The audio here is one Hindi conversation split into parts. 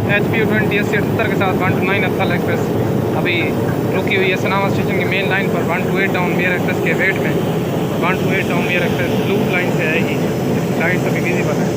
HP2080 के साथ 1 to 9 अस्थल एक्सप्रेस अभी रुकी हुई है सनामा स्टेशन की मेन लाइन पर 1 to 8 डाउन मेयर एक्सप्रेस के वेट में। 1 to 8 down mayor express loop line से आएगी, लाइट अभी विजिबल है।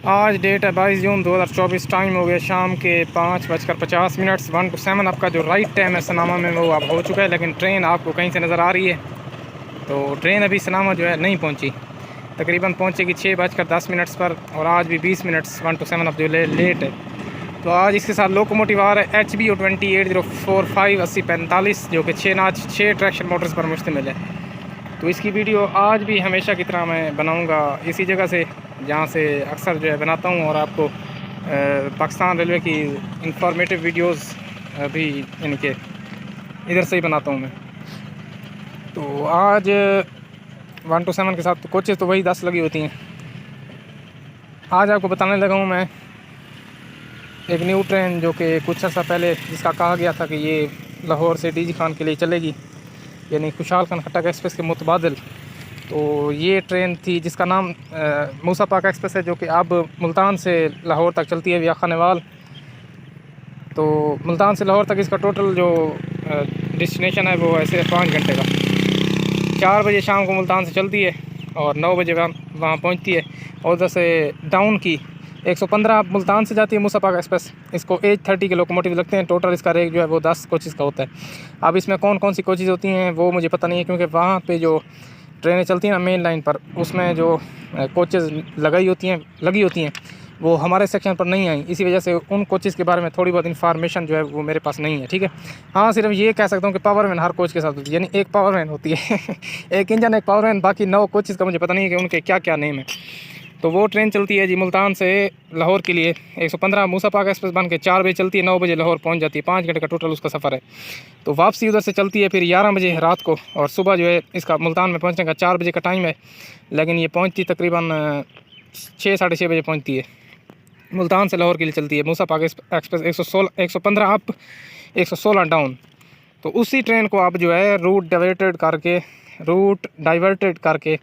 आज डेट है 22 जून 2024। टाइम हो गया शाम के 5:50। 1 to 7 आपका जो राइट टाइम है सनामा में वो अब हो चुका है, लेकिन ट्रेन आपको कहीं से नज़र आ रही है। तो ट्रेन अभी सनामा जो है नहीं पहुंची, तकरीबन पहुंचेगी 6:10 पर, और आज भी 20 मिनट 1 to 7 अब जो लेट है। तो आज इसके साथ लोकोमोटिव आ रहा है HBO208045 8045 जो कि 6 ट्रैक्शन मोटर्स पर मुश्तमिल है। तो इसकी वीडियो आज भी हमेशा की तरह मैं बनाऊंगा इसी जगह से जहाँ से अक्सर जो है बनाता हूँ, और आपको पाकिस्तान रेलवे की इंफॉर्मेटिव वीडियोस भी यानी कि इधर से ही बनाता हूँ मैं। तो आज 1 to 7 के साथ तो कोचेज़ तो वही 10 लगी होती हैं। आज आपको बताने लगा हूँ मैं एक न्यू ट्रेन जो कि कुछ अर्सा पहले जिसका कहा गया था कि ये लाहौर से डीजी खान के लिए चलेगी, यानी खुशहाल खान खट्टक एक्सप्रेस के मुतबादिल। तो ये ट्रेन थी जिसका नाम मूसा पाक एक्सप्रेस है, जो कि अब मुल्तान से लाहौर तक चलती है विया खानेवाल। तो मुल्तान से लाहौर तक इसका टोटल जो डेस्टिनेशन है वो है सिर्फ 5 घंटे का। 4 बजे शाम को मुल्तान से चलती है और 9 बजे वहाँ पहुँचती है। और उधर से डाउन की 115 मुल्तान से जाती है मूसा पाक एक्सप्रेस। इसको 830 के लोकोमोटिव लगते हैं। टोटल इसका रेट जो है वो 10 कोचेज़ का होता है। अब इसमें कौन कौन सी कोचेज़ होती हैं वो मुझे पता नहीं है, क्योंकि वहाँ पे जो ट्रेनें चलती हैं ना मेन लाइन पर, उसमें जो कोचेज़ लगी होती हैं वो हमारे सेक्शन पर नहीं आई। इसी वजह से उन कोचेज़ के बारे में थोड़ी बहुत इन्फॉर्मेशन जो है वो मेरे पास नहीं है, ठीक है। हाँ, सिर्फ ये कह सकता हूँ कि पावर वैन हर कोच के साथ होती है, यानी एक पावर वैन होती है एक इंजन एक पावर वैन, बाकी 9 कोचेज़ का मुझे पता नहीं है कि उनके क्या क्या नेम है। तो वो ट्रेन चलती है जी मुल्तान से लाहौर के लिए 115 मूसा पाक एक्सप्रेस बन के 4 बजे चलती है, 9 बजे लाहौर पहुंच जाती है। 5 घंटे का टोटल उसका सफ़र है। तो वापसी उधर से चलती है फिर 11 बजे रात को, और सुबह जो है इसका मुल्तान में पहुंचने का 4 बजे का टाइम है, लेकिन ये पहुंचती तकरीबन 6 साढ़े 6 बजे पहुंचती है। मुल्तान से लाहौर के लिए चलती है मूसा पाक एक्सप्रेस 115 अप 116 डाउन। तो उसी ट्रेन को अब जो है रूट डाइवर्टेड करके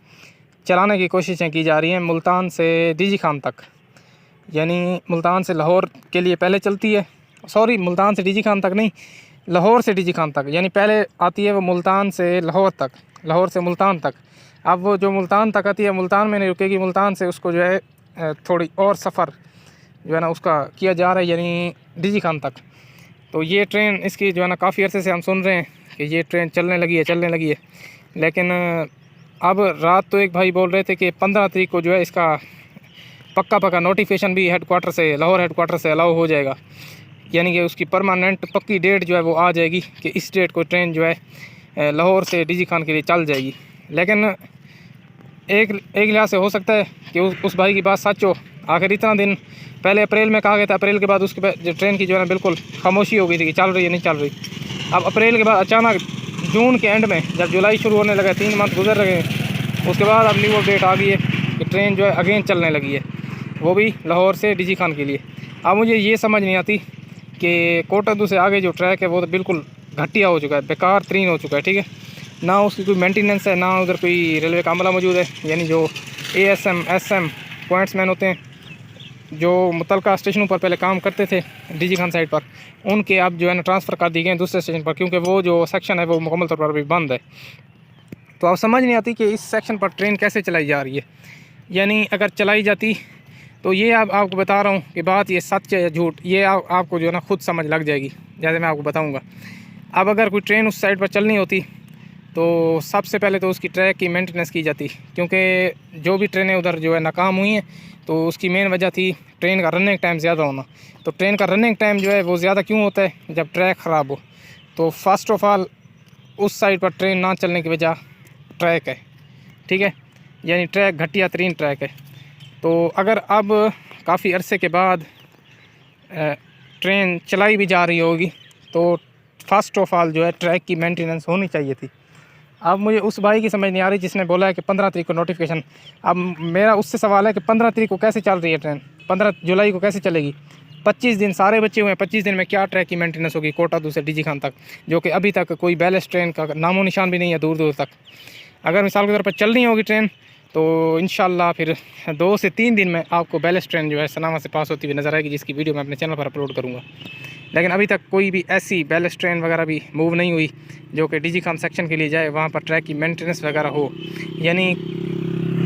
चलाने की कोशिशें की जा रही हैं मुल्तान से डीजी खान तक। यानी मुल्तान से लाहौर के लिए पहले चलती है, सॉरी मुल्तान से डीजी खान तक नहीं, लाहौर से डीजी खान तक। यानी पहले आती है वो मुल्तान से लाहौर तक, लाहौर से मुल्तान तक। अब वो जो मुल्तान तक आती है मुल्तान में नहीं रुकेगी, मुल्तान से उसको जो है थोड़ी और सफ़र जो है ना उसका किया जा रहा है, यानी डीजी खान तक। तो ये ट्रेन इसकी जो है ना काफ़ी अरसे से हम सुन रहे हैं कि ये ट्रेन चलने लगी है, लेकिन अब रात तो एक भाई बोल रहे थे कि 15 तारीख को जो है इसका पक्का नोटिफिकेशन भी हेडक्वार्टर से, लाहौर हेडक्वार्टर से अलाउ हो जाएगा। यानी कि उसकी परमानेंट पक्की डेट जो है वो आ जाएगी कि इस डेट को ट्रेन जो है लाहौर से डीजी खान के लिए चल जाएगी। लेकिन एक लिहाज से हो सकता है कि उस भाई की बात सच हो। आखिर इतना दिन पहले अप्रैल में कहा गया था, अप्रैल के बाद उसके जो ट्रेन की जो है ना बिल्कुल खामोशी हो गई थी कि चल रही है नहीं चल रही। अब अप्रैल के बाद अचानक जून के एंड में जब जुलाई शुरू होने लगा, 3 मंथ गुजर रहे, उसके बाद अब न्यू अपडेट आ गई है कि ट्रेन जो है अगेन चलने लगी है, वो भी लाहौर से डीजी खान के लिए। अब मुझे ये समझ नहीं आती कि कोटद्दू से आगे जो ट्रैक है वो तो बिल्कुल घटिया हो चुका है, बेकार तरीन हो चुका है, ठीक है। ना उसकी कोई मेंटेनेंस है, ना उधर कोई रेलवे का अमला मौजूद है, यानी जो ASM SM पॉइंट्समैन होते हैं जो मुतलका स्टेशनों पर पहले काम करते थे डीजी खान साइड पर, उनके अब जो है ना ट्रांसफ़र कर दिए गए हैं दूसरे स्टेशन पर, क्योंकि वो जो सेक्शन है वो मुकम्मल तौर पर अभी बंद है। तो अब समझ नहीं आती कि इस सेक्शन पर ट्रेन कैसे चलाई जा रही है, यानी अगर चलाई जाती तो ये आपको बता रहा हूँ कि बात ये सच है या झूठ, ये आपको जो है ना खुद समझ लग जाएगी, जैसे मैं आपको बताऊँगा। अब अगर कोई ट्रेन उस साइड पर चलनी होती तो सबसे पहले तो उसकी ट्रैक की मेंटेनेंस की जाती, क्योंकि जो भी ट्रेनें उधर जो है नाकाम हुई हैं तो उसकी मेन वजह थी ट्रेन का रनिंग टाइम ज़्यादा होना। तो ट्रेन का रनिंग टाइम जो है वो ज़्यादा क्यों होता है, जब ट्रैक ख़राब हो। तो फर्स्ट ऑफ ऑल उस साइड पर ट्रेन ना चलने की वजह ट्रैक है, ठीक है, यानी ट्रैक घटिया तरीन ट्रैक है। तो अगर अब काफ़ी अरसे के बाद ट्रेन चलाई भी जा रही होगी तो फर्स्ट ऑफ ऑल जो है ट्रैक की मेंटेनेंस होनी चाहिए थी। अब मुझे उस भाई की समझ नहीं आ रही जिसने बोला है कि 15 तारीख को नोटिफिकेशन। अब मेरा उससे सवाल है कि 15 तारीख को कैसे चल रही है ट्रेन, 15 जुलाई को कैसे चलेगी? 25 दिन सारे बचे हुए हैं, 25 दिन में क्या ट्रैक की मेंटेनेंस होगी कोटद्दू से डीजी खान तक, जो कि अभी तक कोई बैलेंस ट्रेन का नामो निशान भी नहीं है दूर दूर तक। अगर मिसाल के तौर पर चलनी होगी ट्रेन तो इंशाल्लाह फिर 2 से 3 दिन में आपको बैलेंस ट्रेन जो है सनामा से पास होती हुई नज़र आएगी, जिसकी वीडियो मैं अपने चैनल पर अपलोड करूँगा। लेकिन अभी तक कोई भी ऐसी बैलेंस ट्रेन वगैरह भी मूव नहीं हुई जो कि डीजी खान सेक्शन के लिए जाए, वहाँ पर ट्रैक की मेंटेनेंस वगैरह हो। यानी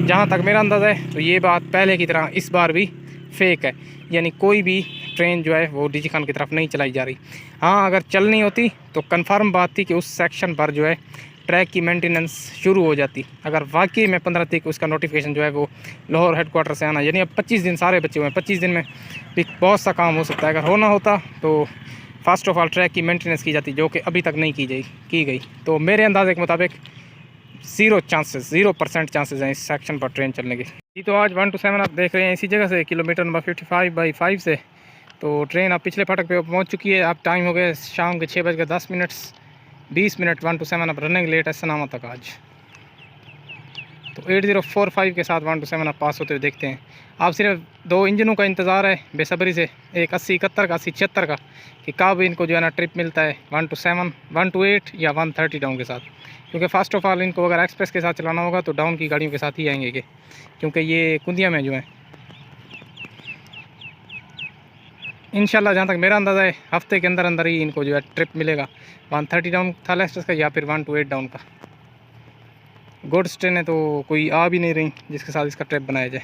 जहाँ तक मेरा अंदाज़ा है तो ये बात पहले की तरह इस बार भी फेक है, यानी कोई भी ट्रेन जो है वो डीजी खान की तरफ नहीं चलाई जा रही। हाँ, अगर चलनी होती तो कन्फर्म बात थी कि उस सेक्शन पर जो है ट्रैक की मेंटेनेंस शुरू हो जाती। अगर वाकई में 15 तारीख को उसका नोटिफिकेशन जो है वो लाहौर हेडक्वार्टर से आना, यानी अब 25 दिन सारे बचे हुए हैं, 25 दिन में भी बहुत सा काम हो सकता है। अगर होना होता तो फर्स्ट ऑफ ऑल ट्रैक की मेंटेनेंस की जाती, जो कि अभी तक नहीं की गई। तो मेरे अंदाजे के मुताबिक 0% चांसेस हैं इस सेक्शन पर ट्रेन चलने के। जी, तो आज 1 to 7 आप देख रहे हैं इसी जगह से, किलोमीटर नंबर 55/5 से। तो ट्रेन अब पिछले फाटक पे पहुंच चुकी है। अब टाइम हो गया शाम के 6:10 20 मिनट। 1 to 7 अब रनिंग लेट है सनामा तक आज। तो 8045 के साथ 1 to 7 अब पास होते हुए देखते हैं। आप सिर्फ 2 इंजनों का इंतज़ार है बेसब्री से, एक 8071 का, 8076 का, कि कब इनको जो है ना ट्रिप मिलता है 1 to 7, 1 to 8 या 130 डाउन के साथ। क्योंकि फ़र्स्ट ऑफ ऑल इनको अगर एक्सप्रेस के साथ चलाना होगा तो डाउन की गाड़ियों के साथ ही आएंगे कि, क्योंकि ये कुंदिया में जो है इंशाल्लाह, जहाँ तक मेरा अंदाज़ा है, हफ्ते के अंदर अंदर ही इनको जो है ट्रिप मिलेगा 130 डाउन थाला एक्सप्रेस का या फिर 1 to 8 डाउन का। गुड्स ट्रेनें तो कोई आ भी नहीं रही जिसके साथ इसका ट्रिप बनाया जाए।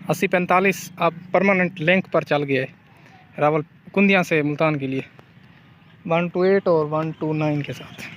अस्सी 45 अब परमानेंट लिंक पर चल गया है रावल कुंदिया से मुल्तान के लिए, 1 to 8 और 1 to 9 के साथ।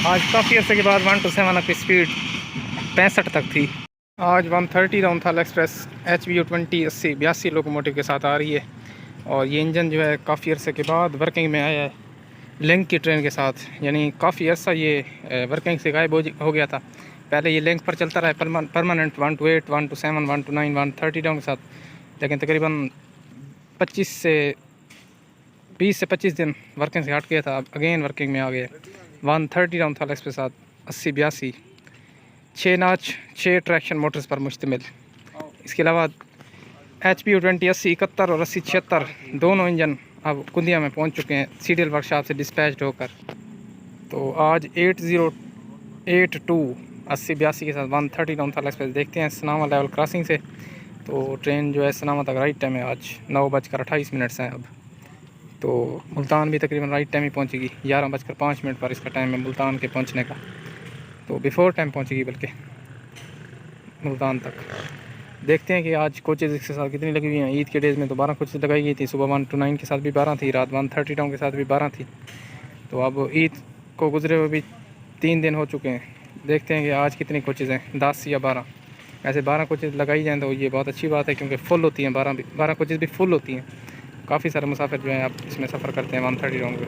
आज काफ़ी अर्से के बाद 1 to 7 की स्पीड 65 तक थी। आज 130 डाउन थाला एक्सप्रेस HBU 2080 82 लोकोमोटिव के साथ आ रही है। और ये इंजन जो है काफ़ी अर्से के बाद वर्किंग में आया है लिंक की ट्रेन के साथ, यानी काफ़ी अर्सा ये वर्किंग से गायब हो गया था। पहले ये लिंक पर चलता रहा permanent 1 to 8, 1 to 7, 1 to 9, 130 down के साथ, लेकिन तकरीबन 20 से 25 दिन वर्किंग से हट गया था, अब अगेन वर्किंग में आ गया। 130 राउंड था एक्सप्रेस 80-82, 6 नाच 6 ट्रैक्शन मोटर्स पर मुश्तमिल। इसके अलावा HP20 80-71 और 80-76 दोनों इंजन अब कुंदिया में पहुंच चुके हैं CDL वर्कशॉप से डिस्पैच होकर। तो आज 8082 80-82 के साथ 130 राउंड था एक्सप्रेस देखते हैं सनामा लेवल क्रॉसिंग से। तो ट्रेन जो है सनामा तक राइट टाइम है, आज 9:28 हैं अब। तो मुल्तान भी तकरीबन राइट टाइम ही पहुंचेगी, 11:05 पर इसका टाइम है मुल्तान के पहुंचने का। तो बिफोर टाइम पहुंचेगी बल्कि मुल्तान तक। देखते हैं कि आज कोचेज़ इसके साथ कितनी लगी हुई हैं। ईद के डेज़ में तो 12 कोचेज़ लगाई गई थी, सुबह 1 to 9 के साथ भी 12 थी, रात 130 टाउन के साथ भी 12 थी। तो अब ईद को गुजरे हुए भी 3 दिन हो चुके हैं। देखते हैं कि आज कितनी कोचेज़ हैं, 10 या 12। ऐसे 12 कोचेज़ लगाई जाएँ तो ये बहुत अच्छी बात है, क्योंकि फुल होती हैं 12 कोचेज़ भी फुल होती हैं। काफ़ी सारे मुसाफिर जो हैं अब इसमें सफ़र करते हैं 130 राउंड में।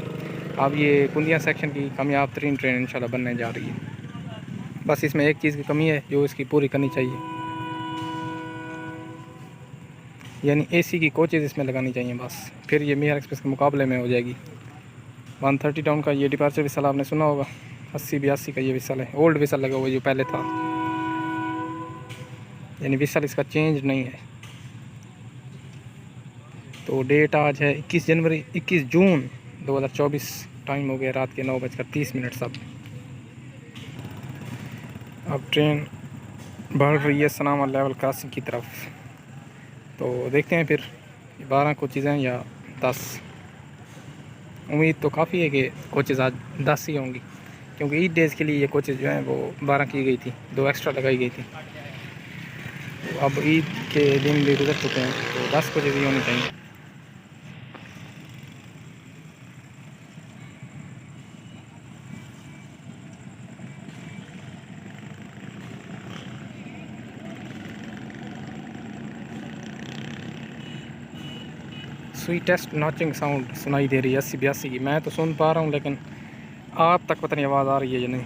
अब ये कुंदिया सेक्शन की कामयाब तरीन ट्रेन इंशाल्लाह बनने जा रही है। बस इसमें एक चीज़ की कमी है जो इसकी पूरी करनी चाहिए, यानी AC की कोचेज़ इसमें लगानी चाहिए। बस फिर ये मेहर एक्सप्रेस के मुकाबले में हो जाएगी। 130 टाउन का ये डिपार्चर विसल आपने सुना होगा, 80-82 का ये विसल है, ओल्ड विसल लगा हुआ जो पहले था, यानी विसल इसका चेंज नहीं है। तो डेट आज है 21 जून 2024, टाइम हो गया रात के 9:30 अब ट्रेन बढ़ रही है सनामा लेवल क्रॉसिंग की तरफ। तो देखते हैं फिर 12 कोचेज़ हैं या 10। उम्मीद तो काफ़ी है कि कोचेज़ आज 10 ही होंगी, क्योंकि ईद डेज़ के लिए ये कोचेज़ जो हैं वो 12 की गई थी, 2 एक्स्ट्रा लगाई गई थी। तो अब ईद के दिन भी गुजर चुके हैं, तो 10 कोचेज़ ही होनी चाहिए। स्वीटेस्ट नॉचिंग साउंड सुनाई दे रही है 80-82 की। मैं तो सुन पा रहा हूँ, लेकिन आप तक पता नहीं आवाज़ आ रही है या नहीं।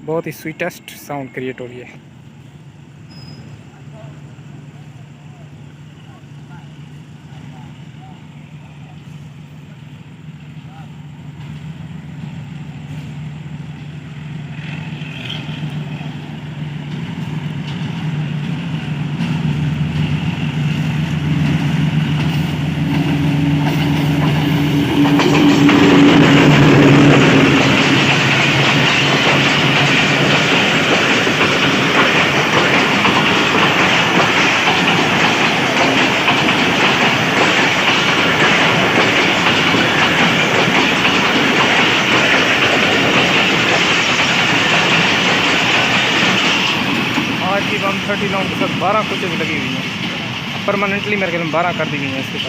बहुत ही स्वीटेस्ट साउंड क्रिएट हो रही है। आज की 130 राउंड के साथ 12 कोचेज़ लगी हुई हैं परमानेंटली, मेरे ख्याल में 12 कर दी गई हैं इसके साथ।